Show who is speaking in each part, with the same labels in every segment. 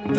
Speaker 1: Hai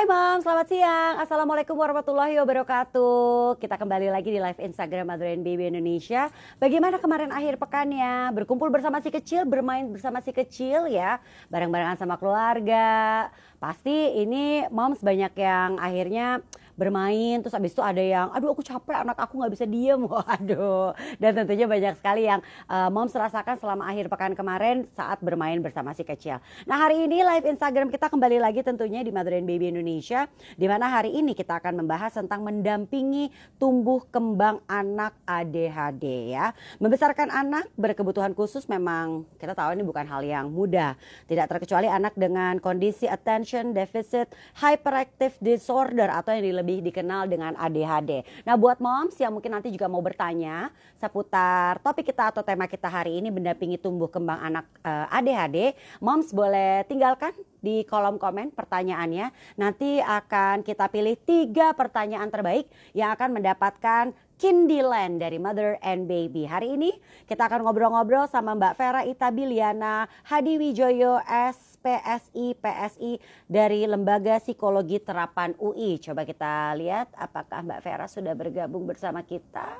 Speaker 1: Mam, selamat siang. Assalamualaikum warahmatullahi wabarakatuh. Kita kembali lagi di live Instagram Mother and Baby Indonesia. Bagaimana kemarin akhir pekannya? Berkumpul bersama si kecil, bermain bersama si kecil ya. Bareng-barengan sama keluarga. Pasti ini moms banyak yang akhirnya bermain, terus abis itu ada yang aduh aku capek, anak aku nggak bisa diem. Waduh. Dan tentunya banyak sekali yang moms rasakan selama akhir pekan kemarin saat bermain bersama si kecil. Nah, hari ini live Instagram kita kembali lagi tentunya di Mother and Baby Indonesia, di mana hari ini kita akan membahas tentang mendampingi tumbuh kembang anak ADHD ya. Membesarkan anak berkebutuhan khusus memang kita tahu ini bukan hal yang mudah. Tidak terkecuali anak dengan kondisi attention deficit hyperactive disorder atau yang lebih dikenal dengan ADHD. Nah, buat moms yang mungkin nanti juga mau bertanya seputar topik kita atau tema kita hari ini mendampingi tumbuh kembang anak ADHD, moms boleh tinggalkan di kolom komen pertanyaannya. Nanti akan kita pilih 3 pertanyaan terbaik yang akan mendapatkan Kindyland dari Mother and Baby. Hari ini kita akan ngobrol-ngobrol sama Mbak Vera Itabiliana Hadiwijoyo SPSI PSI dari Lembaga Psikologi Terapan UI. Coba kita lihat apakah Mbak Vera sudah bergabung bersama kita.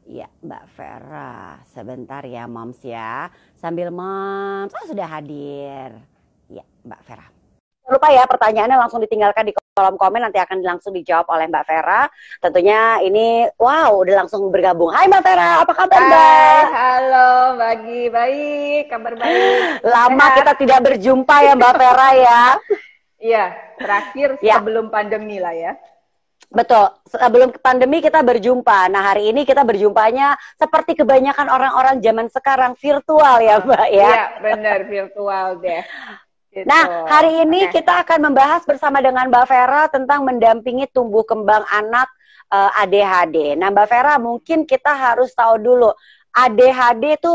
Speaker 1: Ya, Mbak Vera, sebentar ya moms ya. Sambil moms, sudah hadir. Ya, Mbak Vera. Jangan lupa ya pertanyaannya langsung ditinggalkan di kolom komen, nanti akan langsung dijawab oleh Mbak Vera. Tentunya ini, wow, udah langsung bergabung. Hai Mbak Vera, apa kabar Mbak?
Speaker 2: Hai, halo Bagi, baik, kabar baik.
Speaker 1: Lama
Speaker 2: Sehat.
Speaker 1: kita tidak berjumpa ya Mbak Vera ya.
Speaker 2: Iya, terakhir
Speaker 1: Ya.
Speaker 2: sebelum pandemi lah ya.
Speaker 1: Betul, sebelum pandemi kita berjumpa. Nah, hari ini kita berjumpanya seperti kebanyakan orang-orang zaman sekarang virtual ya Mbak ya.
Speaker 2: Iya, benar, virtual deh. Gitu.
Speaker 1: Nah, hari ini kita akan membahas bersama dengan Mbak Vera tentang mendampingi tumbuh kembang anak ADHD. Nah, Mbak Vera, mungkin kita harus tahu dulu ADHD itu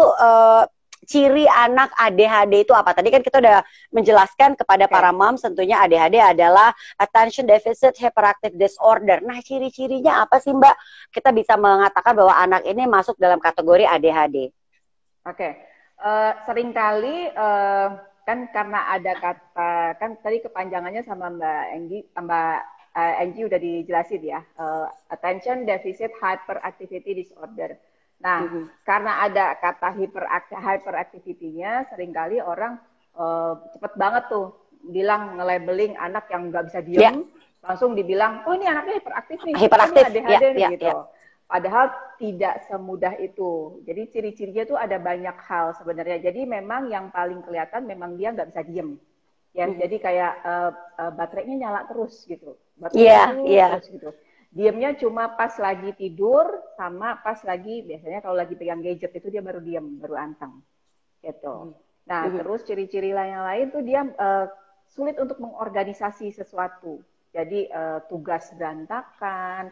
Speaker 1: ciri anak ADHD itu apa? Tadi kan kita udah menjelaskan kepada para moms, tentunya ADHD adalah Attention Deficit Hyperactive Disorder. Nah, ciri-cirinya apa sih Mbak? Kita bisa mengatakan bahwa anak ini masuk dalam kategori ADHD.
Speaker 2: Oke. Seringkali kan karena ada kata, kan tadi kepanjangannya sama Mbak Anggi udah dijelasin ya, Attention Deficit Hyperactivity Disorder. Nah, karena ada kata hyperactivity-nya, seringkali orang cepet banget tuh bilang nge-labeling anak yang nggak bisa diem, langsung dibilang, oh ini anaknya hiperaktif nih,
Speaker 1: Hiperaktif,
Speaker 2: ini ADHD nih, gitu. Padahal tidak semudah itu. Jadi ciri-cirinya tuh ada banyak hal sebenarnya. Jadi memang yang paling kelihatan memang dia nggak bisa diem. Ya, jadi kayak baterainya nyala terus gitu. Baterainya terus gitu. Diemnya cuma pas lagi tidur sama pas lagi, biasanya kalau lagi pegang gadget itu dia baru diem, baru anteng. Gitu. Nah, terus ciri-ciri yang lain tuh dia sulit untuk mengorganisasi sesuatu. Jadi tugas berantakan,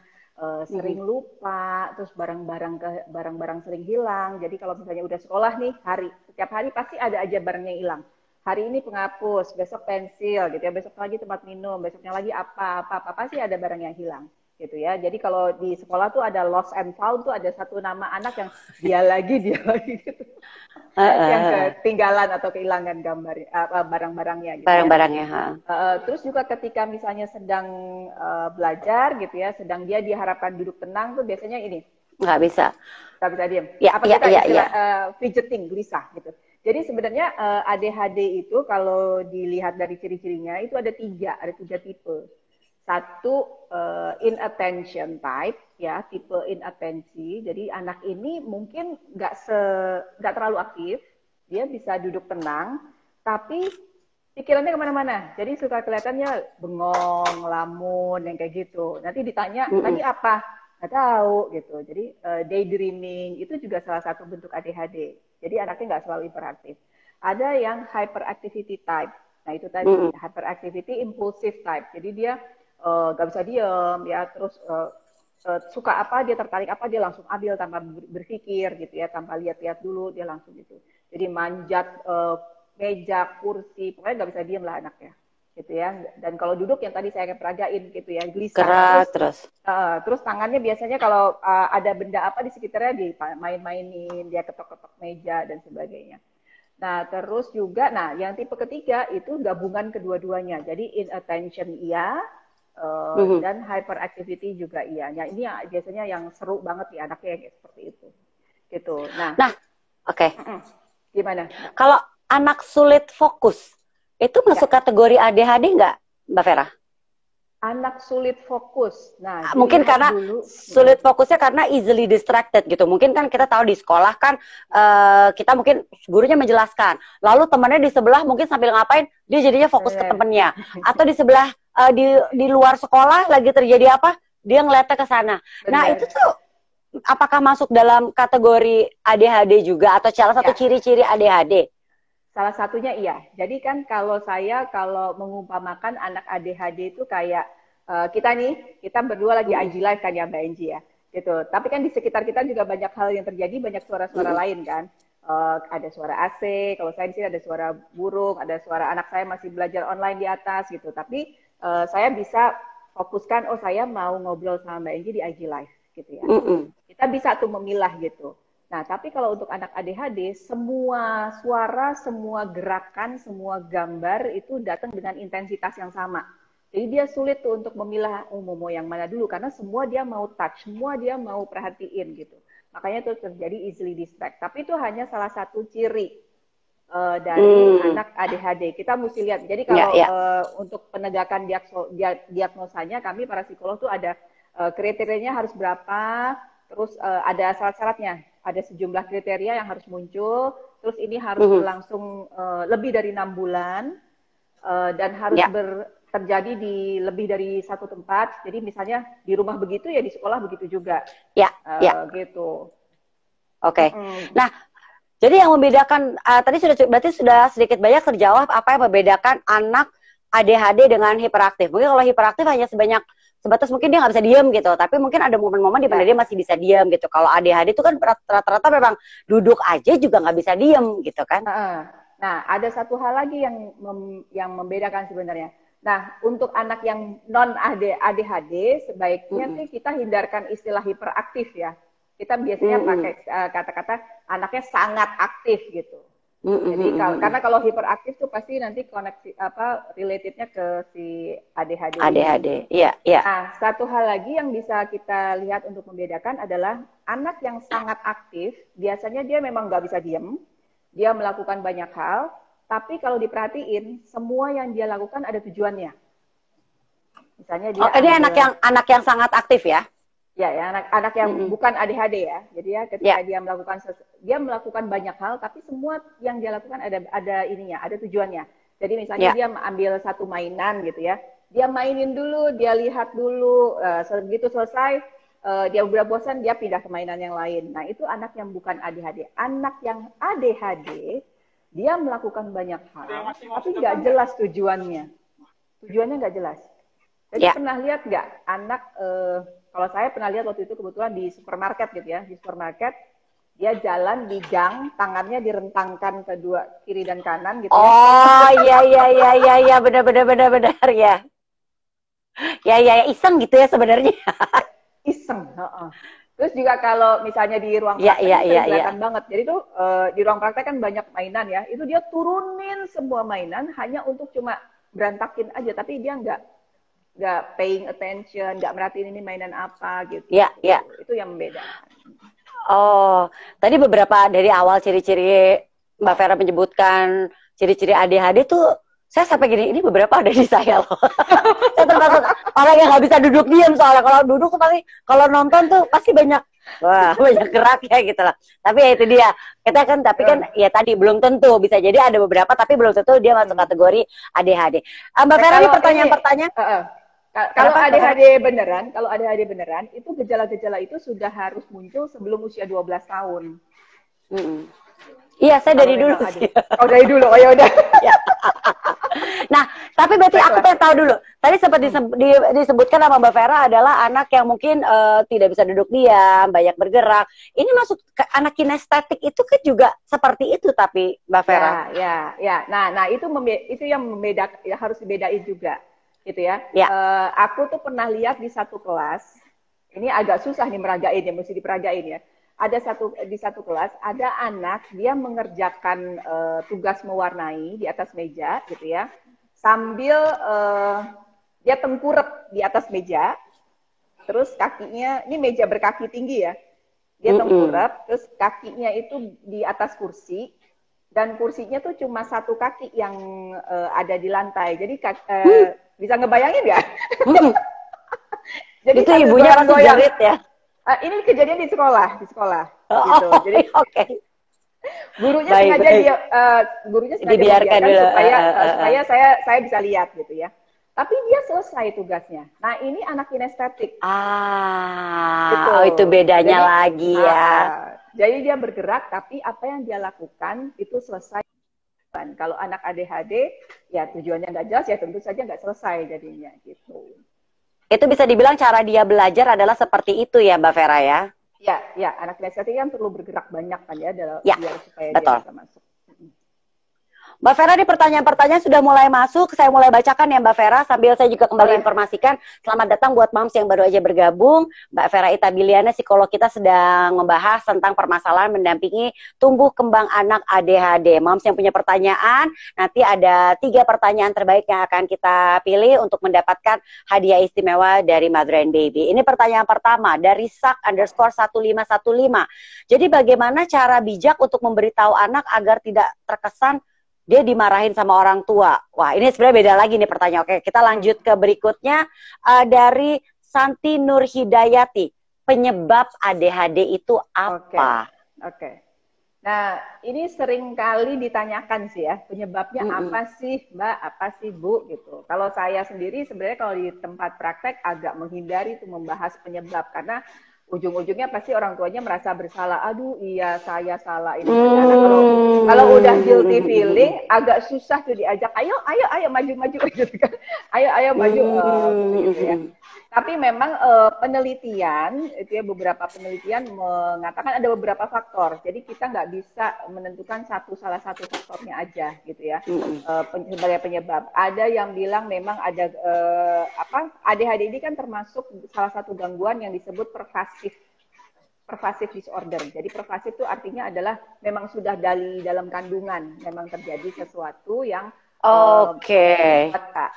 Speaker 2: sering lupa, terus barang-barang sering hilang. Jadi kalau misalnya udah sekolah nih, setiap hari pasti ada aja barangnya hilang. Hari ini penghapus, besok pensil gitu ya, besok lagi tempat minum, besoknya lagi apa pasti ada barang yang hilang gitu ya. Jadi kalau di sekolah tuh ada lost and found tuh ada satu nama anak yang dia lagi gitu. Yang ketinggalan atau kehilangan barang-barangnya gitu.
Speaker 1: Barang-barangnya.
Speaker 2: Terus juga ketika misalnya sedang belajar gitu ya, sedang dia diharapkan duduk tenang tuh biasanya ini
Speaker 1: nggak bisa
Speaker 2: diem.
Speaker 1: Istilah
Speaker 2: fidgeting, gelisah gitu. Jadi sebenarnya ADHD itu kalau dilihat dari ciri-cirinya itu ada 3 tipe. Satu inattention type ya, tipe inattensi. Jadi anak ini mungkin nggak terlalu aktif, dia bisa duduk tenang, tapi pikirannya kemana-mana. Jadi suka kelihatannya bengong, lamun, yang kayak gitu. Nanti ditanya tadi apa, nggak tahu gitu. Jadi daydreaming itu juga salah satu bentuk ADHD. Jadi anaknya nggak selalu hiperaktif. Ada yang hyperactivity type. Nah itu tadi hyperactivity impulsive type. Jadi dia nggak bisa diem ya, terus suka apa, dia tertarik apa, dia langsung ambil tanpa berpikir gitu ya, tanpa lihat-lihat dulu, dia langsung gitu. Jadi manjat meja, kursi, pokoknya nggak bisa diem lah anaknya. gitu ya. Dan kalau duduk yang tadi saya peragain gitu ya, gelisah.
Speaker 1: Gerak terus.
Speaker 2: Terus tangannya biasanya kalau ada benda apa di sekitarnya dimain-mainin, dia ketok-ketok meja dan sebagainya. Nah, terus juga, nah yang tipe ketiga itu gabungan kedua-duanya. Jadi inattention iya, dan hyperactivity juga iya. Nah, ini biasanya yang seru banget di anaknya kayak seperti itu. Gitu. Nah,
Speaker 1: oke.
Speaker 2: Gimana?
Speaker 1: Kalau anak sulit fokus, itu masuk kategori ADHD nggak, Mbak Vera?
Speaker 2: Anak sulit fokus. Nah,
Speaker 1: mungkin karena sulit fokusnya karena easily distracted gitu. Mungkin kan kita tahu di sekolah kan kita mungkin gurunya menjelaskan, lalu temannya di sebelah mungkin sambil ngapain dia jadinya fokus ke temennya, atau di sebelah di luar sekolah lagi terjadi apa dia ngeliatnya ke sana. Nah itu tuh apakah masuk dalam kategori ADHD juga atau salah satu ciri-ciri ADHD?
Speaker 2: Salah satunya iya. Jadi kan kalau mengumpamakan anak ADHD itu kayak kita berdua lagi IG live kan ya Mbak Enji ya. Gitu. Tapi kan di sekitar kita juga banyak hal yang terjadi, banyak suara-suara lain kan. Ada suara AC, kalau saya di sini ada suara burung, ada suara anak saya masih belajar online di atas gitu. Tapi saya bisa fokuskan, saya mau ngobrol sama Mbak Enji di IG live gitu ya. Kita bisa tuh memilah gitu. Nah, tapi kalau untuk anak ADHD, semua suara, semua gerakan, semua gambar itu datang dengan intensitas yang sama. Jadi dia sulit tuh untuk memilah mau yang mana dulu, karena semua dia mau touch, semua dia mau perhatiin gitu. Makanya itu terjadi easily distract. Tapi itu hanya salah satu ciri dari anak ADHD. Kita mesti lihat. Jadi kalau untuk penegakan diagnosanya, kami para psikolog tuh ada kriterianya harus berapa, terus ada syarat-syaratnya. Ada sejumlah kriteria yang harus muncul, terus ini harus berlangsung lebih dari 6 bulan, dan harus terjadi di lebih dari satu tempat. Jadi misalnya di rumah begitu, ya di sekolah begitu juga. Gitu.
Speaker 1: Oke. Nah, jadi yang membedakan, tadi berarti sudah sedikit banyak terjawab apa yang membedakan anak ADHD dengan hiperaktif. Mungkin kalau hiperaktif hanya sebatas mungkin dia nggak bisa diam gitu, tapi mungkin ada momen-momen di mana dia masih bisa diam gitu. Kalau ADHD itu kan rata-rata memang duduk aja juga nggak bisa diam gitu kan.
Speaker 2: Nah, ada satu hal lagi yang membedakan sebenarnya. Nah, untuk anak yang non ADHD sebaiknya sih kita hindarkan istilah hiperaktif ya. Kita biasanya pakai kata-kata anaknya sangat aktif gitu. Jadi karena kalau hiperaktif tuh pasti nanti relatednya ke si ADHD.
Speaker 1: Iya.
Speaker 2: Nah, satu hal lagi yang bisa kita lihat untuk membedakan adalah anak yang sangat aktif, biasanya dia memang nggak bisa diam, dia melakukan banyak hal, tapi kalau diperhatiin, semua yang dia lakukan ada tujuannya. Misalnya dia
Speaker 1: ini anak yang sangat aktif ya?
Speaker 2: Ya, anak yang bukan ADHD ya. Jadi ya ketika dia melakukan banyak hal, tapi semua yang dia lakukan ada tujuannya. Jadi misalnya dia ambil satu mainan gitu ya, dia mainin dulu, dia lihat dulu, begitu selesai, dia udah bosan, dia pindah ke mainan yang lain. Nah itu anak yang bukan ADHD. Anak yang ADHD, dia melakukan banyak hal, tapi nggak jelas tujuannya. Tujuannya nggak jelas. Jadi pernah lihat nggak anak kalau saya pernah lihat waktu itu kebetulan di supermarket gitu ya, di supermarket dia jalan di gang, tangannya direntangkan kedua kiri dan kanan gitu.
Speaker 1: Oh iya benar ya. Ya iseng gitu ya sebenarnya.
Speaker 2: Iseng. Terus juga kalau misalnya di ruang praktek kelihatan banget. Jadi tuh di ruang praktek kan banyak mainan ya. Itu dia turunin semua mainan hanya untuk cuma berantakin aja, tapi dia nggak paying attention, nggak merhatiin ini mainan apa gitu. Itu yang membedakan.
Speaker 1: Oh, tadi beberapa dari awal ciri-ciri Mbak Vera menyebutkan ciri-ciri ADHD tuh saya sampai gini, ini beberapa ada di saya loh. Saya termasuk orang yang nggak bisa duduk diam, soalnya kalau duduk pasti, kalau nonton tuh pasti banyak gerak ya gitu lah. Tapi ya itu dia, kita kan tapi kan ya tadi belum tentu, bisa jadi ada beberapa tapi belum tentu dia masuk kategori ADHD. Mbak Vera ini pertanyaan-pertanyaan.
Speaker 2: Kalau ADHD beneran, itu gejala-gejala itu sudah harus muncul sebelum usia 12 tahun.
Speaker 1: Iya, saya
Speaker 2: Kalau
Speaker 1: dari dulu
Speaker 2: memang ada.
Speaker 1: sih.
Speaker 2: Oh, dari dulu. Oh, ya udah.
Speaker 1: Ya. Nah, tapi berarti aku
Speaker 2: Baiklah.
Speaker 1: pengen tahu dulu. Tadi sempat disebutkan sama Mbak Vera adalah anak yang mungkin tidak bisa duduk diam, banyak bergerak. Ini masuk ke anak kinestetik itu kan juga seperti itu tapi Mbak Vera.
Speaker 2: Ya. Nah itu yang membedakan, ya, harus dibedain juga, gitu ya.
Speaker 1: Ya.
Speaker 2: Aku tuh pernah lihat di satu kelas, ini agak susah nih meragain ya, mesti diperagain ya. Di satu kelas ada anak dia mengerjakan tugas mewarnai di atas meja, gitu ya, sambil dia tengkurap di atas meja, terus kakinya, ini meja berkaki tinggi ya, dia tengkurap, terus kakinya itu di atas kursi, dan kursinya tuh cuma satu kaki yang ada di lantai. Jadi bisa ngebayangin nggak? Jadi
Speaker 1: itu ibunya pasti jerit ya.
Speaker 2: Ini kejadian di sekolah,
Speaker 1: Oh,
Speaker 2: gitu. Jadi
Speaker 1: oke.
Speaker 2: gurunya sengaja dia gurunya sengaja
Speaker 1: dibiarkan dulu,
Speaker 2: supaya saya bisa lihat, gitu ya. Tapi dia selesai tugasnya. Nah, ini anak kinestetik. Gitu.
Speaker 1: Oh, itu bedanya lagi ya.
Speaker 2: Jadi dia bergerak, tapi apa yang dia lakukan itu selesai. Kalau anak ADHD, ya tujuannya nggak jelas, ya tentu saja nggak selesai jadinya, gitu.
Speaker 1: Itu bisa dibilang cara dia belajar adalah seperti itu ya, Mbak Vera ya?
Speaker 2: Ya, anak kinestetik kan perlu bergerak banyak kan ya, biar supaya
Speaker 1: betul.
Speaker 2: dia bisa masuk.
Speaker 1: Mbak Vera, di pertanyaan-pertanyaan sudah mulai masuk. Saya mulai bacakan ya Mbak Vera, sambil saya juga kembali informasikan. Selamat datang buat Moms yang baru aja bergabung. Mbak Vera Itabiliana, psikolog kita, sedang membahas tentang permasalahan mendampingi tumbuh kembang anak ADHD. Moms yang punya pertanyaan, nanti ada 3 pertanyaan terbaik yang akan kita pilih untuk mendapatkan hadiah istimewa dari Mother and Baby. Ini pertanyaan pertama dari sak_1515. Jadi bagaimana cara bijak untuk memberitahu anak agar tidak terkesan dia dimarahin sama orang tua? Wah, ini sebenarnya beda lagi nih pertanyaan. Oke, kita lanjut ke berikutnya. Dari Santi Nur Hidayati. Penyebab ADHD itu apa?
Speaker 2: Oke. Nah, ini sering kali ditanyakan sih ya, penyebabnya apa sih Mbak, apa sih Bu, gitu. Kalau saya sendiri sebenarnya kalau di tempat praktek agak menghindari itu membahas penyebab, karena ujung-ujungnya pasti orang tuanya merasa bersalah. Aduh, iya saya salah ini. Karena kalau udah guilty feeling, agak susah tuh diajak. Ayo maju gitu kan. Ayo maju gitu ya. Tapi memang penelitian, itu ya, beberapa penelitian mengatakan ada beberapa faktor. Jadi kita nggak bisa menentukan salah satu faktornya aja, gitu ya, sebagai penyebab. Ada yang bilang memang ada ADHD ini kan termasuk salah satu gangguan yang disebut pervasive disorder. Jadi pervasive itu artinya adalah memang sudah dari dalam kandungan, memang terjadi sesuatu yang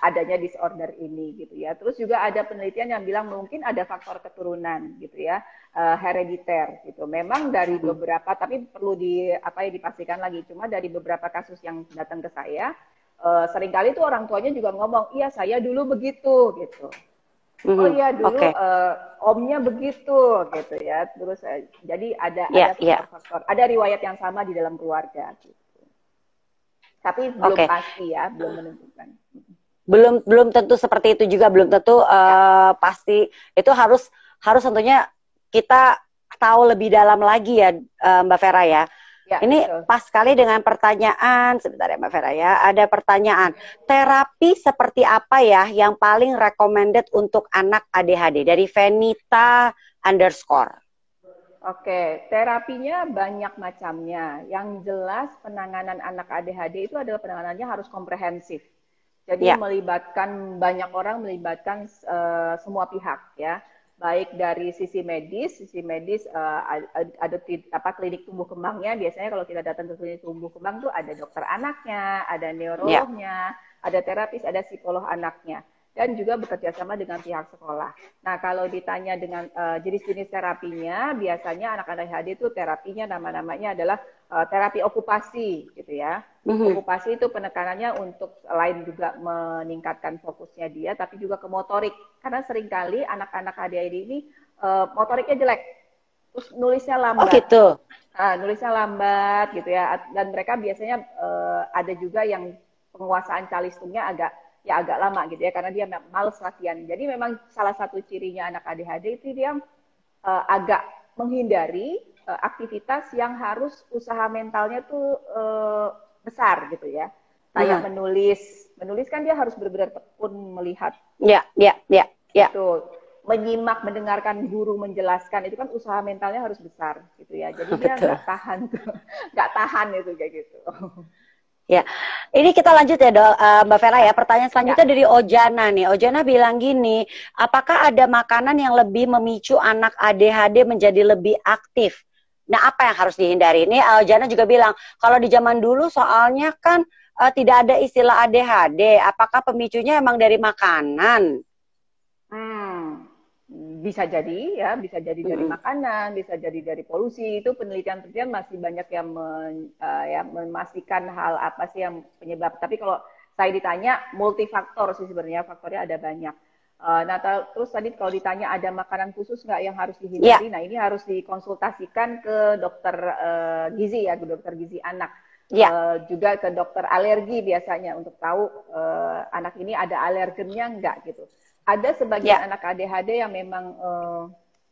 Speaker 2: adanya disorder ini, gitu ya. Terus juga ada penelitian yang bilang mungkin ada faktor keturunan, gitu ya, herediter, gitu. Memang dari beberapa, tapi perlu dipastikan lagi. Cuma dari beberapa kasus yang datang ke saya, seringkali tuh orang tuanya juga ngomong, iya saya dulu begitu, gitu. Oh iya dulu omnya begitu, gitu ya. Terus jadi ada faktor-faktor, ada riwayat yang sama di dalam keluarga, gitu. Tapi belum pasti ya, belum menentukan.
Speaker 1: Belum tentu seperti itu juga, belum tentu pasti. Itu harus tentunya kita tahu lebih dalam lagi ya, Mbak Vera ya. Ini betul. Pas sekali dengan pertanyaan, sebentar ya Mbak Vera ya, ada pertanyaan, terapi seperti apa ya yang paling recommended untuk anak ADHD? Dari Venita _
Speaker 2: Oke, terapinya banyak macamnya. Yang jelas penanganan anak ADHD itu adalah penanganannya harus komprehensif. Jadi melibatkan banyak orang, melibatkan semua pihak ya. Baik dari sisi medis ada klinik tumbuh kembangnya. Biasanya kalau kita datang ke klinik tumbuh kembang tuh ada dokter anaknya, ada neurolognya, ada terapis, ada psikolog anaknya. Dan juga bekerja sama dengan pihak sekolah. Nah, kalau ditanya dengan jenis-jenis terapinya, biasanya anak ADHD itu terapinya nama-namanya adalah terapi okupasi, gitu ya. Okupasi itu penekanannya untuk selain juga meningkatkan fokusnya dia, tapi juga ke motorik. Karena seringkali anak-anak ADHD ini motoriknya jelek, terus nulisnya lambat.
Speaker 1: Oh gitu.
Speaker 2: Nulisnya lambat, gitu ya. Dan mereka biasanya ada juga yang penguasaan calisthungnya agak lama, gitu ya, karena dia males latihan. Jadi memang salah satu cirinya anak ADHD itu dia agak menghindari aktivitas yang harus usaha mentalnya tuh besar gitu ya. Kayak menulis kan dia harus benar-benar tekun melihat.
Speaker 1: Ya, ya, ya, ya.
Speaker 2: Itu menyimak, mendengarkan guru menjelaskan itu kan usaha mentalnya harus besar gitu ya. Jadi dia
Speaker 1: Betul.
Speaker 2: nggak tahan tuh, nggak tahan itu kayak gitu.
Speaker 1: Ya, ini kita lanjut ya Mbak Vera ya. Pertanyaan selanjutnya dari Ojana nih. Ojana bilang gini, apakah ada makanan yang lebih memicu anak ADHD menjadi lebih aktif? Nah, apa yang harus dihindari? Ini Ojana juga bilang, kalau di zaman dulu soalnya kan tidak ada istilah ADHD. Apakah pemicunya emang dari makanan?
Speaker 2: Bisa jadi ya, bisa jadi dari makanan, bisa jadi dari polusi. Itu penelitian-penelitian masih banyak yang memastikan hal apa sih yang penyebab. Tapi kalau saya ditanya multifaktor sih sebenarnya, faktornya ada banyak. Nah terus tadi kalau ditanya ada makanan khusus nggak yang harus dihindari, nah ini harus dikonsultasikan ke dokter gizi ya, ke dokter gizi anak. Juga ke dokter alergi biasanya untuk tahu anak ini ada alergennya nggak gitu. Ada sebagian anak ADHD yang memang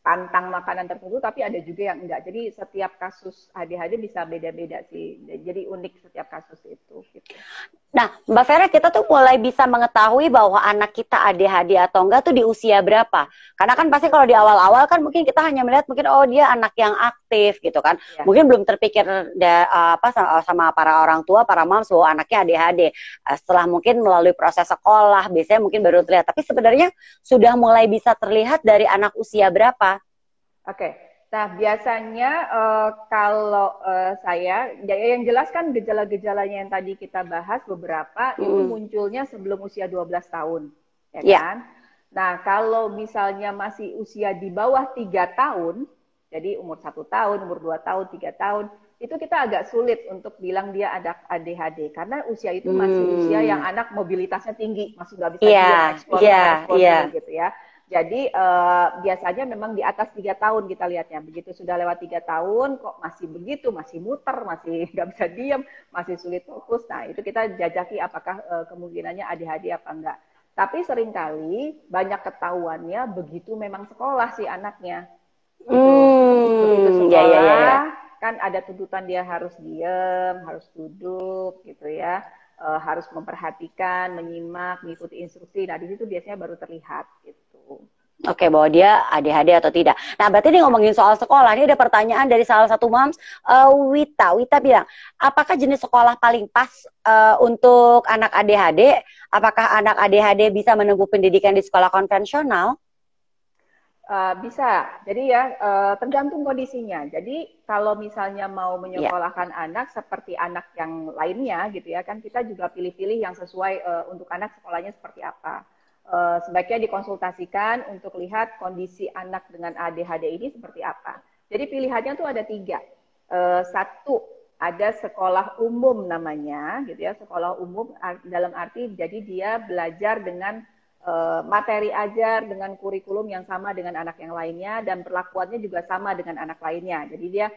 Speaker 2: pantang makanan tertentu, tapi ada juga yang enggak. Jadi setiap kasus ADHD bisa beda-beda sih. Jadi unik setiap kasus itu. Gitu.
Speaker 1: Nah, Mbak Vera, kita tuh mulai bisa mengetahui bahwa anak kita ADHD atau enggak tuh di usia berapa? Karena kan pasti kalau di awal-awal kan mungkin kita hanya melihat mungkin oh dia anak yang aktif gitu kan. Ya. Mungkin belum terpikir sama para orang tua, para moms bahwa anaknya ADHD. Setelah mungkin melalui proses sekolah, biasanya mungkin baru terlihat. Tapi sebenarnya sudah mulai bisa terlihat dari anak usia berapa?
Speaker 2: Oke. Nah, biasanya kalau saya, yang jelas kan gejala-gejalanya yang tadi kita bahas beberapa, itu munculnya sebelum usia 12 tahun. Ya kan? Nah, kalau misalnya masih usia di bawah 3 tahun, jadi umur 1 tahun, umur 2 tahun, 3 tahun, itu kita agak sulit untuk bilang dia ada ADHD. Karena usia itu masih usia yang anak mobilitasnya tinggi, masih nggak bisa eksplor gitu ya. Jadi biasanya memang di atas 3 tahun kita lihatnya. Begitu sudah lewat 3 tahun, kok masih begitu, masih muter, masih nggak bisa diam, masih sulit fokus. Nah itu kita jajaki apakah kemungkinannya ADHD apa enggak. Tapi seringkali banyak ketahuannya begitu memang sekolah si anaknya. Begitu sekolah, kan ada tuntutan dia harus diam, harus duduk gitu ya. Harus memperhatikan, menyimak, mengikuti instruksi. Nah, di situ biasanya baru terlihat gitu.
Speaker 1: Oke, bahwa dia ADHD atau tidak. Nah, berarti ini ngomongin soal sekolah. Ini ada pertanyaan dari salah satu moms, Wita. Wita bilang, apakah jenis sekolah paling pas untuk anak ADHD? Apakah anak ADHD bisa menempuh pendidikan di sekolah konvensional?
Speaker 2: Bisa, jadi ya tergantung kondisinya. Jadi kalau misalnya mau menyekolahkan anak seperti anak yang lainnya gitu ya, kan kita juga pilih-pilih yang sesuai untuk anak sekolahnya seperti apa. Sebaiknya dikonsultasikan untuk lihat kondisi anak dengan ADHD ini seperti apa. Jadi pilihannya tuh ada 3. Satu, ada sekolah umum namanya, gitu ya, sekolah umum dalam arti jadi dia belajar dengan materi ajar dengan kurikulum yang sama dengan anak yang lainnya dan perlakuannya juga sama dengan anak lainnya. Jadi dia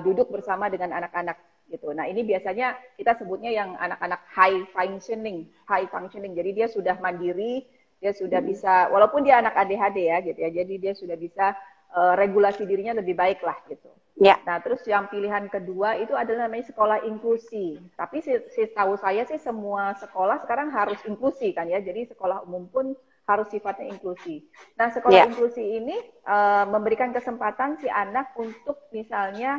Speaker 2: duduk bersama dengan anak-anak gitu. Nah ini biasanya kita sebutnya yang anak-anak high functioning. Jadi dia sudah mandiri, dia sudah bisa, walaupun dia anak ADHD ya gitu ya. Jadi dia sudah bisa regulasi dirinya lebih baik lah gitu. Nah terus yang pilihan kedua itu adalah namanya sekolah inklusi. Tapi tahu saya sih semua sekolah sekarang harus inklusi kan ya. Jadi sekolah umum pun harus sifatnya inklusi. Nah sekolah inklusi ini memberikan kesempatan si anak untuk misalnya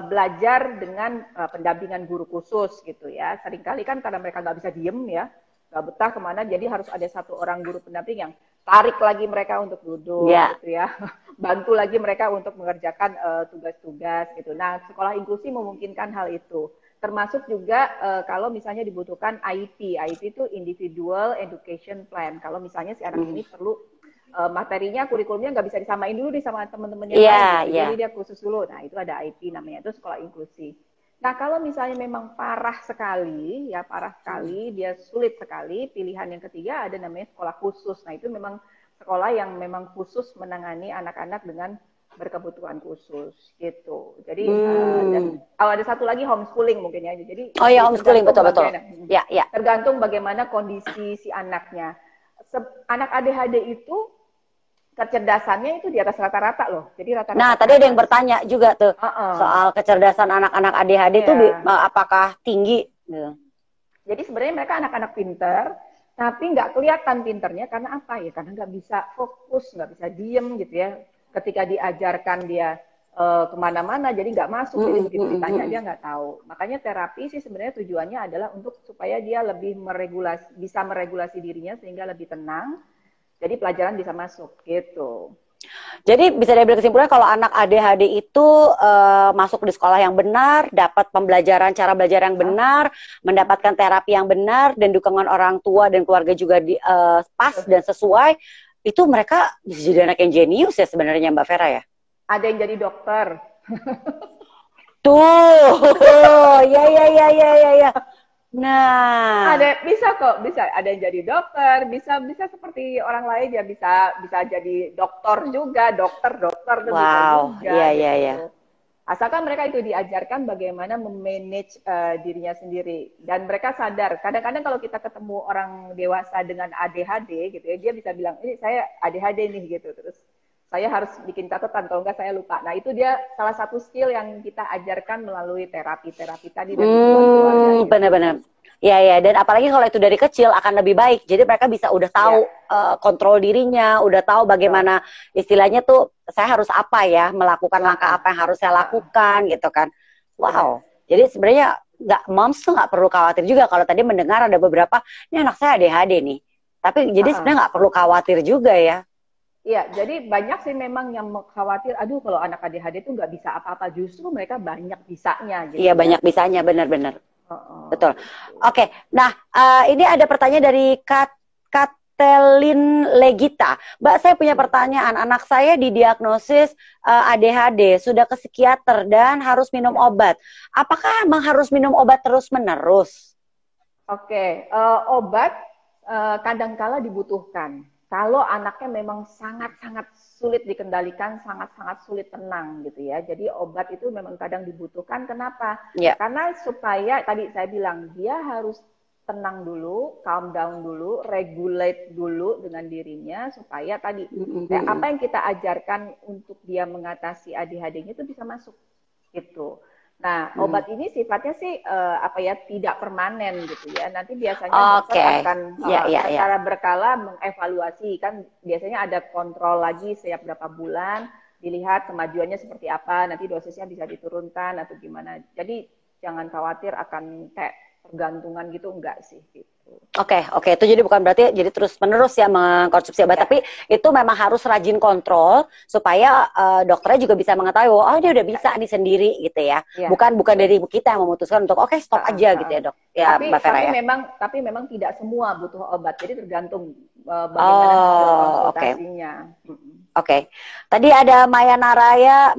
Speaker 2: belajar dengan pendampingan guru khusus gitu ya. Seringkali kan karena mereka nggak bisa diem ya, nggak betah kemana, jadi harus ada satu orang guru pendamping yang tarik lagi mereka untuk duduk gitu ya, bantu lagi mereka untuk mengerjakan tugas-tugas gitu. Nah sekolah inklusi memungkinkan hal itu, termasuk juga kalau misalnya dibutuhkan IP itu Individual Education Plan. Kalau misalnya si anak ini perlu materinya, kurikulumnya nggak bisa disamain dulu sama teman-temannya lain, jadi dia khusus dulu. Nah itu ada IP namanya, itu sekolah inklusi. Nah kalau misalnya memang parah sekali, dia sulit sekali, pilihan yang ketiga ada namanya sekolah khusus. Nah itu memang sekolah yang memang khusus menangani anak-anak dengan berkebutuhan khusus gitu. Jadi ada satu lagi homeschooling mungkin ya. Jadi
Speaker 1: homeschooling betul-betul.
Speaker 2: Tergantung bagaimana kondisi si anaknya. Anak ADHD itu kecerdasannya itu di atas rata-rata loh. Jadi rata-rata
Speaker 1: Nah,
Speaker 2: ke
Speaker 1: tadi ada yang
Speaker 2: atas.
Speaker 1: bertanya juga tuh
Speaker 2: Heeh.
Speaker 1: soal kecerdasan anak-anak ADHD itu
Speaker 2: Iya.
Speaker 1: apakah tinggi? Gitu.
Speaker 2: Jadi sebenarnya mereka anak-anak pinter, tapi nggak kelihatan pinternya karena apa ya? Karena nggak bisa fokus, nggak bisa diem gitu ya. Ketika diajarkan dia kemana-mana, jadi nggak masuk. Jadi begitu ditanya dia nggak tahu. Makanya terapi sih sebenarnya tujuannya adalah untuk supaya dia lebih bisa meregulasi dirinya sehingga lebih tenang. Jadi pelajaran bisa masuk gitu.
Speaker 1: Jadi bisa diambil kesimpulan kalau anak ADHD itu masuk di sekolah yang benar, dapat pembelajaran cara belajar yang benar, mendapatkan terapi yang benar, dan dukungan orang tua dan keluarga juga pas dan sesuai, itu mereka bisa jadi anak yang jenius ya sebenarnya Mbak Vera ya?
Speaker 2: Ada yang jadi dokter.
Speaker 1: Tuh, ya. Nah,
Speaker 2: Bisa kok, bisa ada yang jadi dokter, bisa seperti orang lain ya, bisa jadi dokter juga, dokter tuh bisa
Speaker 1: wow,
Speaker 2: juga
Speaker 1: iya.
Speaker 2: gitu. Asalkan mereka itu diajarkan bagaimana memanage dirinya sendiri dan mereka sadar. Kadang-kadang kalau kita ketemu orang dewasa dengan ADHD gitu ya, dia bisa bilang ini saya ADHD nih gitu, terus saya harus bikin catatan kalau enggak saya lupa. Nah itu dia salah satu skill yang kita ajarkan melalui terapi-terapi tadi dan dukungan keluarga gitu.
Speaker 1: benar-benar. Ya, dan apalagi kalau itu dari kecil akan lebih baik. Jadi mereka bisa udah tahu
Speaker 2: Ya,
Speaker 1: kontrol dirinya, udah tahu
Speaker 2: betul.
Speaker 1: bagaimana istilahnya tuh saya harus apa ya, melakukan langkah apa yang harus saya lakukan gitu kan.
Speaker 2: Benar.
Speaker 1: Wow. Jadi sebenarnya nggak moms tuh nggak perlu khawatir juga kalau tadi mendengar ada beberapa ini anak saya ADHD nih. Tapi jadi sebenarnya nggak perlu khawatir juga ya.
Speaker 2: Iya, jadi banyak sih memang yang khawatir, aduh kalau anak ADHD itu nggak bisa apa-apa, justru mereka banyak bisanya
Speaker 1: Iya
Speaker 2: gitu ya.
Speaker 1: banyak bisanya benar-benar. Betul.
Speaker 2: Gitu.
Speaker 1: Oke, nah ini ada pertanyaan dari Katelin Legita. Mbak, saya punya pertanyaan. Anak saya didiagnosis ADHD, sudah ke psikiater dan harus minum obat. Apakah emang harus minum obat terus-menerus?
Speaker 2: Oke, obat kadangkala dibutuhkan. Kalau anaknya memang sangat-sangat sulit dikendalikan, sangat-sangat sulit tenang gitu ya. Jadi obat itu memang kadang dibutuhkan. Kenapa?
Speaker 1: Ya.
Speaker 2: Karena supaya tadi saya bilang dia harus tenang dulu, calm down dulu, regulate dulu dengan dirinya supaya tadi apa yang kita ajarkan untuk dia mengatasi ADHD-nya itu bisa masuk gitu. Nah, obat ini sifatnya sih tidak permanen gitu ya. Nanti biasanya dokter akan secara berkala mengevaluasi, kan biasanya ada kontrol lagi setiap berapa bulan, dilihat kemajuannya seperti apa, nanti dosisnya bisa diturunkan atau gimana. Jadi jangan khawatir akan kayak tergantungan gitu, enggak sih gitu.
Speaker 1: Oke, itu jadi bukan berarti jadi terus-menerus ya mengkonsumsi obat, tapi itu memang harus rajin kontrol supaya dokternya juga bisa mengetahui, oh dia udah bisa nih sendiri gitu ya. Bukan dari ibu kita yang memutuskan untuk oke, stop aja gitu ya dok. Ya, Mbak Vera ya.
Speaker 2: Tapi memang tidak semua butuh obat, jadi tergantung bagaimana hasil konsultasinya.
Speaker 1: Oke. Tadi ada Maya Narya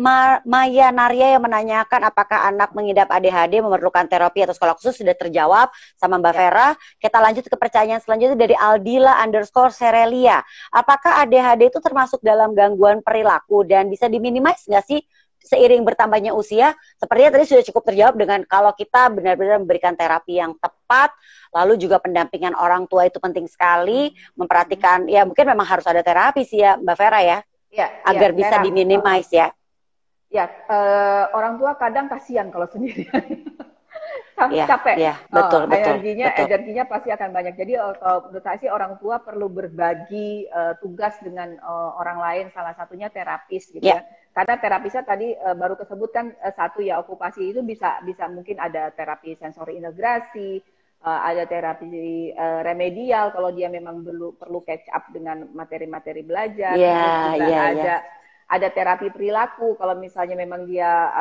Speaker 1: yang menanyakan apakah anak mengidap ADHD memerlukan terapi atau sekolah khusus, sudah terjawab sama Mbak Vera. Kita lanjut ke pertanyaan selanjutnya dari Aldila_Serelia. Apakah ADHD itu termasuk dalam gangguan perilaku dan bisa diminimais nggak sih seiring bertambahnya usia? Sepertinya tadi sudah cukup terjawab dengan kalau kita benar-benar memberikan terapi yang tepat, lalu juga pendampingan orang tua itu penting sekali, memperhatikan, ya mungkin memang harus ada terapi sih ya Mbak Vera ya, agar bisa diminimais ya.
Speaker 2: Ya, orang tua kadang kasihan kalau sendirian. Capek.
Speaker 1: Betul.
Speaker 2: Energinya pasti akan banyak. Jadi menurut saya sih orang tua perlu berbagi tugas dengan orang lain, salah satunya terapis gitu ya. Karena terapisnya tadi baru kesebutkan satu ya, okupasi itu bisa mungkin ada terapi sensori integrasi, ada terapi remedial kalau dia memang perlu catch up dengan materi-materi belajar. Ada terapi perilaku kalau misalnya memang dia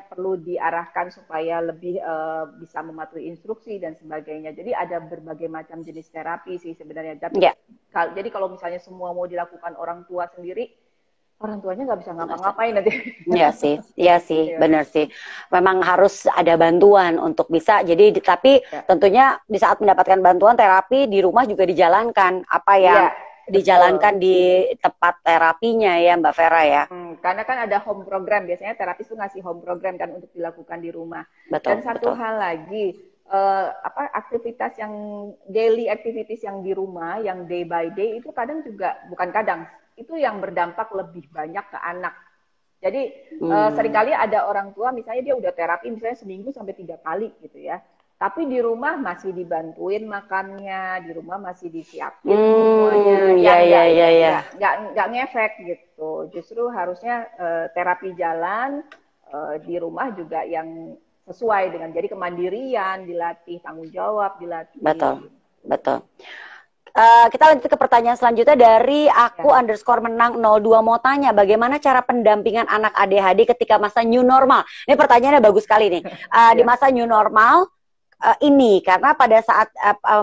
Speaker 2: perlu diarahkan supaya lebih bisa mematuhi instruksi dan sebagainya. Jadi ada berbagai macam jenis terapi sih sebenarnya. Jadi kalau misalnya semua mau dilakukan orang tua sendiri, orang tuanya nggak bisa ngapa-ngapain nanti.
Speaker 1: Iya sih, benar sih. Memang harus ada bantuan untuk bisa. Jadi tapi tentunya di saat mendapatkan bantuan terapi di rumah juga dijalankan apa yang dijalankan di tempat terapinya ya Mbak Vera ya.
Speaker 2: Karena kan ada home program, biasanya terapis itu ngasih home program kan untuk dilakukan di rumah. Dan satu hal lagi, daily activities yang di rumah, yang day by day itu kadang juga bukan kadang, itu yang berdampak lebih banyak ke anak. Jadi seringkali ada orang tua misalnya dia udah terapi misalnya seminggu sampai 3 kali gitu ya. Tapi di rumah masih dibantuin makannya, di rumah masih disiapin semuanya. Nggak ngefek gitu. Justru harusnya terapi jalan di rumah juga yang sesuai dengan jadi kemandirian dilatih, tanggung jawab dilatih.
Speaker 1: Betul. Kita lanjut ke pertanyaan selanjutnya dari aku _menang 02 mau tanya bagaimana cara pendampingan anak ADHD ketika masa new normal. Ini pertanyaannya bagus sekali nih. Di masa new normal ini karena pada saat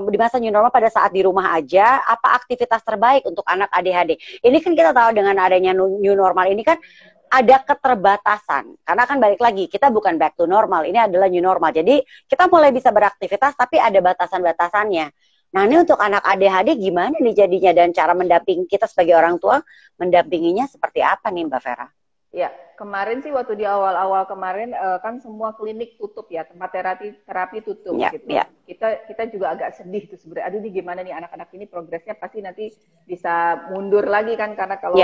Speaker 1: di masa new normal pada saat di rumah aja apa aktivitas terbaik untuk anak ADHD. Ini kan kita tahu dengan adanya new normal ini kan ada keterbatasan karena kan balik lagi kita bukan back to normal, ini adalah new normal. Jadi kita mulai bisa beraktivitas tapi ada batasan-batasannya. Nah ini untuk anak ADHD gimana nih jadinya dan cara mendampingi kita sebagai orang tua mendampinginya seperti apa nih Mbak Vera?
Speaker 2: Ya, kemarin sih waktu di awal-awal kemarin kan semua klinik tutup ya, tempat terapi tutup gitu. Kita juga agak sedih tuh sebenarnya. Aduh ini gimana nih anak-anak ini progresnya pasti nanti bisa mundur lagi kan karena kalau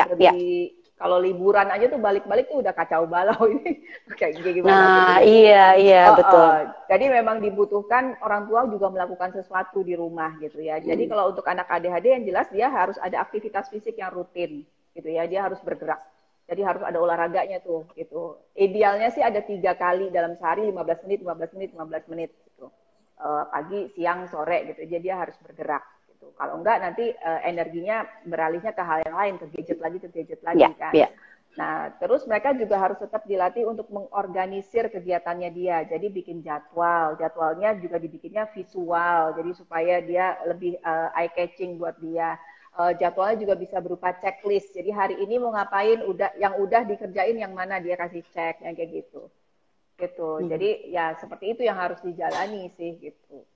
Speaker 2: kalau liburan aja tuh balik-balik tuh udah kacau balau ini kayak gimana.
Speaker 1: Nah,
Speaker 2: gitu.
Speaker 1: Iya, betul.
Speaker 2: Jadi memang dibutuhkan orang tua juga melakukan sesuatu di rumah gitu ya. Jadi kalau untuk anak ADHD yang jelas dia harus ada aktivitas fisik yang rutin gitu ya. Dia harus bergerak. Jadi harus ada olahraganya tuh, gitu. Idealnya sih ada 3 kali dalam sehari, 15 menit, gitu. Pagi, siang, sore, gitu. Jadi dia harus bergerak, gitu. Kalau enggak nanti energinya beralihnya ke hal yang lain, ke gadget lagi kan. Nah, terus mereka juga harus tetap dilatih untuk mengorganisir kegiatannya dia. Jadi bikin jadwalnya juga dibikinnya visual, jadi supaya dia lebih eye catching buat dia. Jadwalnya juga bisa berupa checklist. Jadi hari ini mau ngapain, yang udah dikerjain yang mana dia kasih cek, yang kayak gitu. Jadi ya seperti itu yang harus dijalani sih gitu.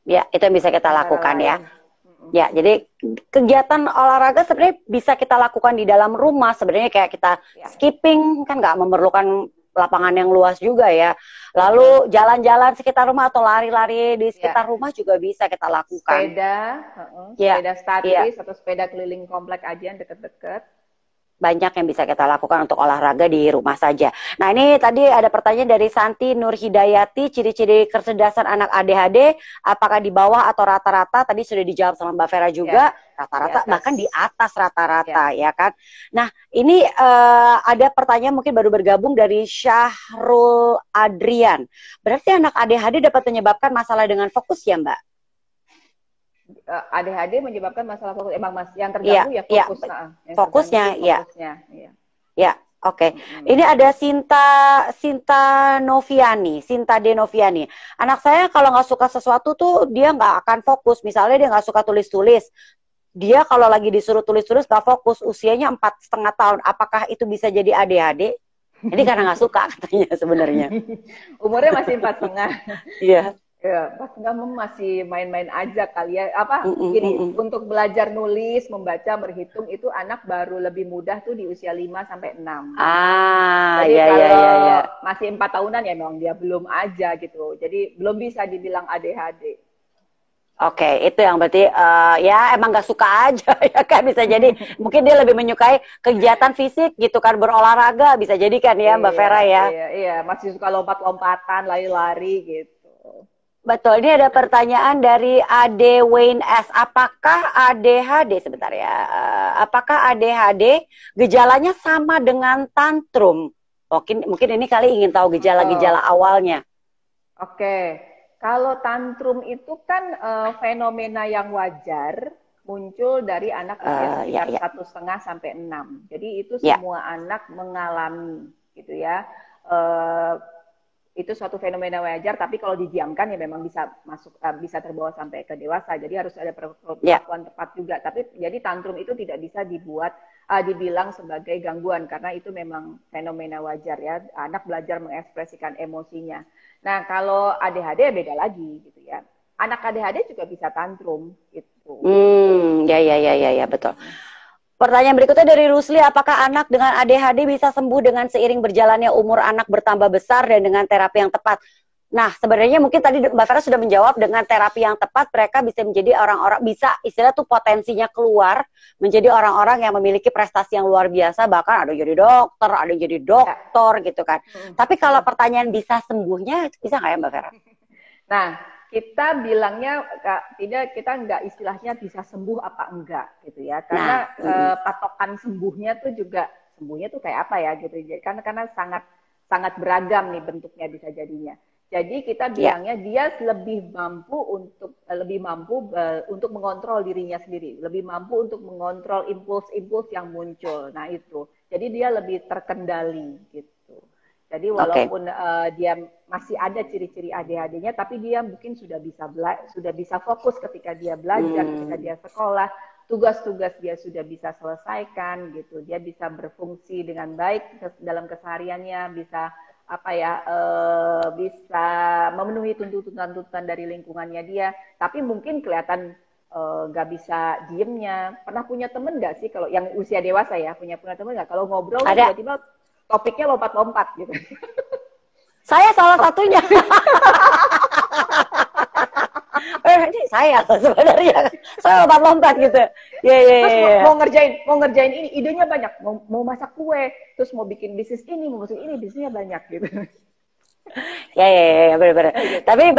Speaker 1: Ya, itu yang bisa kita lakukan ya. Ya, jadi kegiatan olahraga sebenarnya bisa kita lakukan di dalam rumah. Sebenarnya kayak kita skipping kan nggak memerlukan lapangan yang luas juga ya. Lalu jalan-jalan sekitar rumah atau lari-lari di sekitar rumah juga bisa kita lakukan.
Speaker 2: Sepeda statis atau sepeda keliling komplek aja yang deket-deket.
Speaker 1: Banyak yang bisa kita lakukan untuk olahraga di rumah saja. Nah ini tadi ada pertanyaan dari Santi Nur Hidayati, ciri-ciri kecerdasan anak ADHD, apakah di bawah atau rata-rata? Tadi sudah dijawab sama Mbak Vera juga, rata-rata bahkan di atas rata-rata ya kan. Nah ini ada pertanyaan mungkin baru bergabung dari Syahrul Adrian. Berarti anak ADHD dapat menyebabkan masalah dengan fokus ya Mbak?
Speaker 2: ADHD menyebabkan masalah fokus emang yang terganggu fokus.
Speaker 1: Fokusnya. Oke. Ini ada Sinta Denoviani. Anak saya kalau nggak suka sesuatu tuh dia nggak akan fokus. Misalnya dia nggak suka tulis-tulis. Dia kalau lagi disuruh tulis-tulis nggak fokus. Usianya 4,5 tahun. Apakah itu bisa jadi ADHD? Jadi karena nggak suka katanya sebenarnya.
Speaker 2: Umurnya masih 4,5.
Speaker 1: Iya.
Speaker 2: Ya, pas kamu masih main-main aja kali ya. Gini, untuk belajar nulis, membaca, berhitung itu anak baru lebih mudah tuh di usia 5 sampai 6. Jadi kalau masih 4 tahunan ya memang dia belum aja gitu. Jadi belum bisa dibilang ADHD.
Speaker 1: Oke, itu yang berarti ya emang gak suka aja ya kan, bisa jadi mungkin dia lebih menyukai kegiatan fisik gitu kan, berolahraga bisa jadi kan ya Mbak Vera ya.
Speaker 2: Iya, masih suka lompat-lompatan, lari-lari gitu.
Speaker 1: Betul, ini ada pertanyaan dari Ade Wayne S. Apakah ADHD, sebentar ya, apakah ADHD gejalanya sama dengan tantrum? Mungkin ini kali ingin tahu gejala-gejala awalnya.
Speaker 2: Oke, kalau tantrum itu kan fenomena yang wajar muncul dari anak usia sekitar 1,5 sampai 6. Jadi itu semua anak mengalami gitu ya. Itu suatu fenomena wajar, tapi kalau didiamkan ya memang bisa terbawa sampai ke dewasa. Jadi harus ada perlakuan tepat juga. Tapi jadi tantrum itu tidak bisa dibilang sebagai gangguan karena itu memang fenomena wajar ya. Anak belajar mengekspresikan emosinya. Nah kalau ADHD beda lagi gitu ya. Anak ADHD juga bisa tantrum gitu.
Speaker 1: Ya betul. Pertanyaan berikutnya dari Rusli, apakah anak dengan ADHD bisa sembuh dengan seiring berjalannya umur anak bertambah besar dan dengan terapi yang tepat? Nah, sebenarnya mungkin tadi Mbak Vera sudah menjawab, dengan terapi yang tepat mereka bisa menjadi orang-orang, bisa istilah tuh potensinya keluar menjadi orang-orang yang memiliki prestasi yang luar biasa, bahkan ada yang jadi dokter, ada yang jadi doktor gitu kan. Tapi kalau pertanyaan bisa sembuhnya, bisa nggak ya Mbak Vera?
Speaker 2: Nah, kita bilangnya tidak, kita nggak istilahnya bisa sembuh apa enggak gitu ya, karena patokan sembuhnya tuh juga sembuhnya tuh kayak apa ya gitu, karena sangat sangat beragam nih bentuknya bisa jadinya. Jadi kita bilangnya dia lebih mampu untuk mengontrol dirinya sendiri, lebih mampu untuk mengontrol impuls-impuls yang muncul. Nah itu, jadi dia lebih terkendali gitu. Jadi walaupun dia masih ada ciri-ciri ADHD-nya, tapi dia mungkin sudah bisa fokus ketika dia belajar, ketika dia sekolah, tugas-tugas dia sudah bisa selesaikan gitu. Dia bisa berfungsi dengan baik dalam kesehariannya, bisa bisa memenuhi tuntutan-tuntutan dari lingkungannya dia. Tapi mungkin kelihatan nggak bisa diemnya. Pernah punya temen nggak sih kalau yang usia dewasa ya, punya temen nggak kalau ngobrol tiba-tiba topiknya lompat-lompat gitu?
Speaker 1: Saya salah satunya. Ini saya sebenarnya, saya lompat-lompat gitu.
Speaker 2: Terus mau ngerjain ini, idenya banyak. Mau masak kue, terus mau bikin bisnis ini, mau bikin ini, bisnisnya banyak gitu.
Speaker 1: Ya, benar-benar. Tapi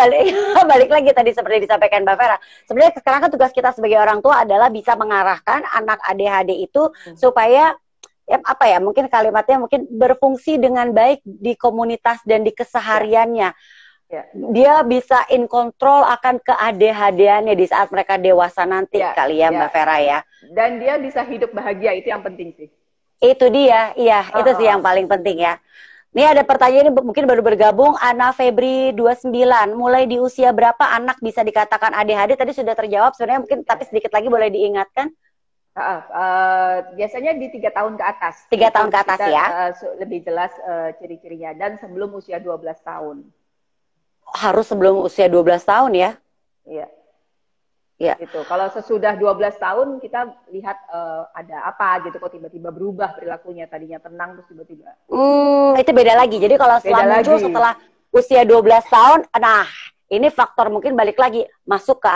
Speaker 1: balik lagi tadi seperti disampaikan Mbak Vera. Sebenarnya sekarang kan tugas kita sebagai orang tua adalah bisa mengarahkan anak ADHD itu supaya mungkin kalimatnya mungkin berfungsi dengan baik di komunitas dan di kesehariannya. Dia bisa in control akan ke-ADHD-annya di saat mereka dewasa nanti kali ya Mbak Vera ya.
Speaker 2: Dan dia bisa hidup bahagia, itu yang penting sih.
Speaker 1: Itu dia, itu sih yang paling penting ya. Ini ada pertanyaan, ini mungkin baru bergabung, Ana Febri 29, mulai di usia berapa anak bisa dikatakan ADHD? Tadi sudah terjawab sebenarnya, mungkin tapi sedikit lagi boleh diingatkan.
Speaker 2: Biasanya di 3 tahun ke atas.
Speaker 1: 3 tahun ke atas ya.
Speaker 2: Lebih jelas ciri-cirinya, dan sebelum usia 12 tahun.
Speaker 1: Harus sebelum usia 12 tahun ya?
Speaker 2: Iya. Gitu. Kalau sesudah 12 tahun kita lihat ada apa gitu, kok tiba-tiba berubah perilakunya, tadinya tenang terus tiba-tiba.
Speaker 1: Itu beda lagi. Jadi kalau setelah usia 12 tahun, nah ini faktor mungkin balik lagi masuk ke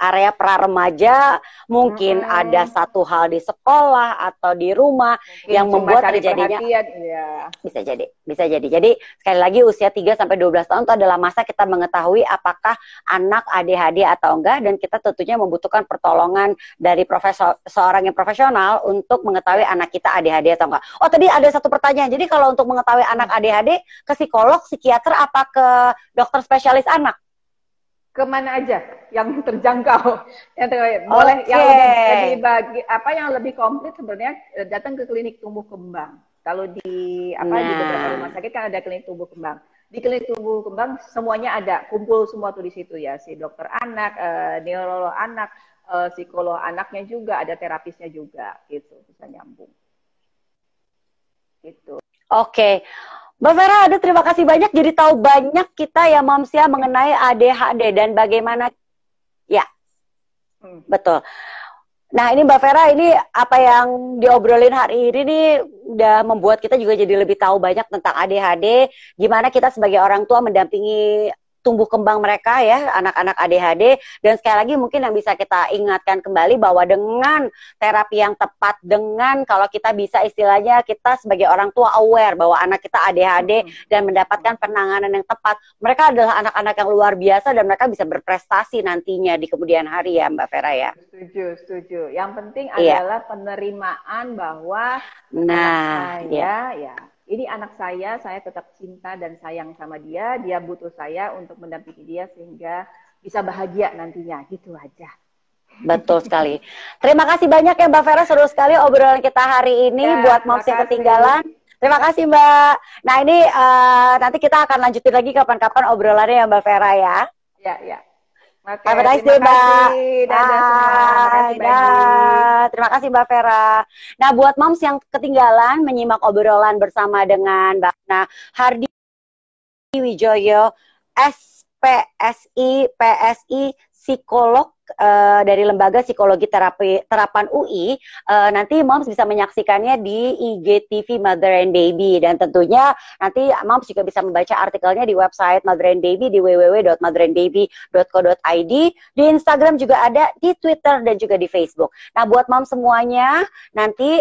Speaker 1: area pra-remaja, mungkin ada satu hal di sekolah atau di rumah mungkin yang membuat terjadinya bisa jadi. Jadi sekali lagi usia 3 sampai 12 tahun itu adalah masa kita mengetahui apakah anak ADHD atau enggak, dan kita tentunya membutuhkan pertolongan dari seorang yang profesional untuk mengetahui anak kita ADHD atau enggak. Oh, tadi ada satu pertanyaan. Jadi kalau untuk mengetahui anak ADHD ke psikolog, psikiater, apa ke dokter spesialis anak?
Speaker 2: Kemana aja yang terjangkau, boleh yang lebih komplit sebenarnya datang ke klinik tumbuh kembang. Kalau di beberapa rumah sakit kan ada klinik tumbuh kembang. Di klinik tumbuh kembang semuanya ada, kumpul semua tuh di situ ya, si dokter anak, neurolog anak, psikolog anaknya juga, ada terapisnya juga, gitu, bisa nyambung. Gitu.
Speaker 1: Oke. Mbak Vera, terima kasih banyak, jadi tahu banyak kita ya Momsia mengenai ADHD dan bagaimana betul. Nah ini Mbak Vera, ini apa yang diobrolin hari ini nih udah membuat kita juga jadi lebih tahu banyak tentang ADHD, gimana kita sebagai orang tua mendampingi tumbuh kembang mereka ya, anak-anak ADHD. Dan sekali lagi mungkin yang bisa kita ingatkan kembali bahwa dengan terapi yang tepat, dengan kalau kita bisa istilahnya kita sebagai orang tua aware bahwa anak kita ADHD dan mendapatkan penanganan yang tepat, mereka adalah anak-anak yang luar biasa dan mereka bisa berprestasi nantinya di kemudian hari ya Mbak Vera ya.
Speaker 2: Setuju. Yang penting adalah penerimaan bahwa ini anak saya tetap cinta dan sayang sama dia butuh saya untuk mendampingi dia sehingga bisa bahagia nantinya, gitu aja.
Speaker 1: Betul sekali. Terima kasih banyak ya Mbak Vera, seru sekali obrolan kita hari ini buat moms yang ketinggalan. Terima kasih Mbak. Nah ini nanti kita akan lanjutin lagi kapan-kapan obrolannya ya Mbak Vera ya.
Speaker 2: Ya. Oke,
Speaker 1: have a nice day, Mbak. Terima kasih Mbak Vera. Nah, buat moms yang ketinggalan menyimak obrolan bersama dengan Mbak Hardi Wijoyo, SPSI, PSI, psikolog dari Lembaga Psikologi Terapan UI, nanti Moms bisa menyaksikannya di IGTV Mother and Baby, dan tentunya nanti Moms juga bisa membaca artikelnya di website Mother and Baby di www.motherandbaby.co.id, di Instagram juga ada, di Twitter dan juga di Facebook. Nah, buat Moms semuanya, nanti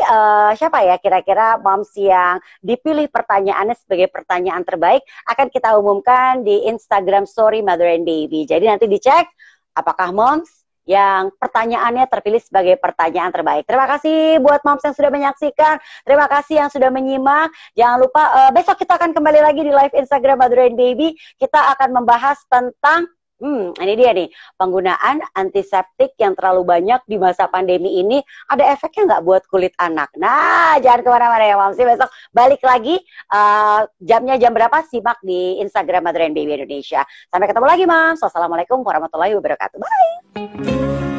Speaker 1: siapa ya kira-kira Moms yang dipilih pertanyaannya sebagai pertanyaan terbaik akan kita umumkan di Instagram Story Mother and Baby. Jadi nanti dicek apakah Moms yang pertanyaannya terpilih sebagai pertanyaan terbaik. Terima kasih buat Moms yang sudah menyaksikan. Terima kasih yang sudah menyimak. Jangan lupa besok kita akan kembali lagi di live Instagram Mother and Baby. Kita akan membahas tentang ini dia nih, penggunaan antiseptik yang terlalu banyak di masa pandemi ini ada efeknya nggak buat kulit anak? Nah, jangan kemana-mana ya Moms. Besok balik lagi, jamnya jam berapa? Simak di Instagram Mother and Baby Indonesia. Sampai ketemu lagi Moms. Wassalamualaikum warahmatullahi wabarakatuh. Bye.